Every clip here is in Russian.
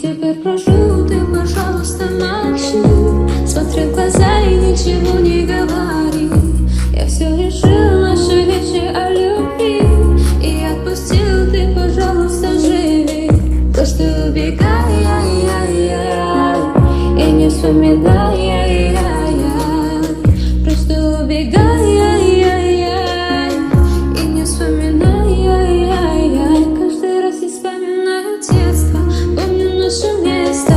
Теперь прошу, ты, пожалуйста, молчи. Смотри в глаза и ничего не говори. Я все решил, наши речи о любви, и отпустил, ты, пожалуйста, живи. Просто убегай, и не вспоминай, просто убегай, и не вспоминай. Каждый раз я вспоминаю детство, помню наше место.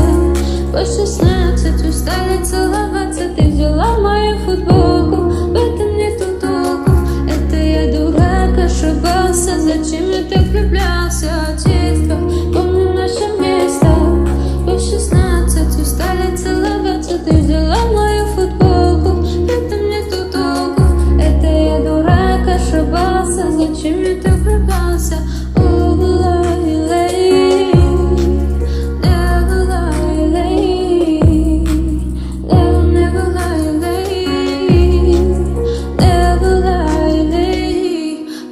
По 16 устали целоваться, ты взяла мою футболку, в этом нету толку. Это я дурак, ошибался, зачем я так влюблялся в детство. Помню наше место. По 16 устали целоваться, ты взяла мою футболку, в этом нету толку. Это я дурак, ошибался, зачем я так влюблялся.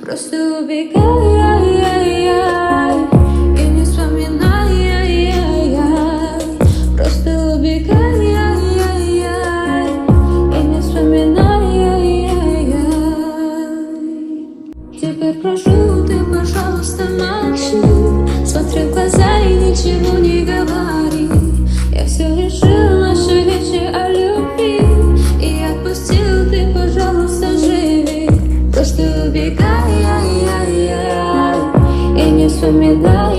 Просто убегай, и не вспоминай, просто убегай, и не вспоминай. Теперь прошу, ты, пожалуйста, молчи. Смотри в глаза и ничего не говори. Я все решил, наши речи о любви, и отпустил, ты, пожалуйста, живи. Просто убегай, и не вспоминай.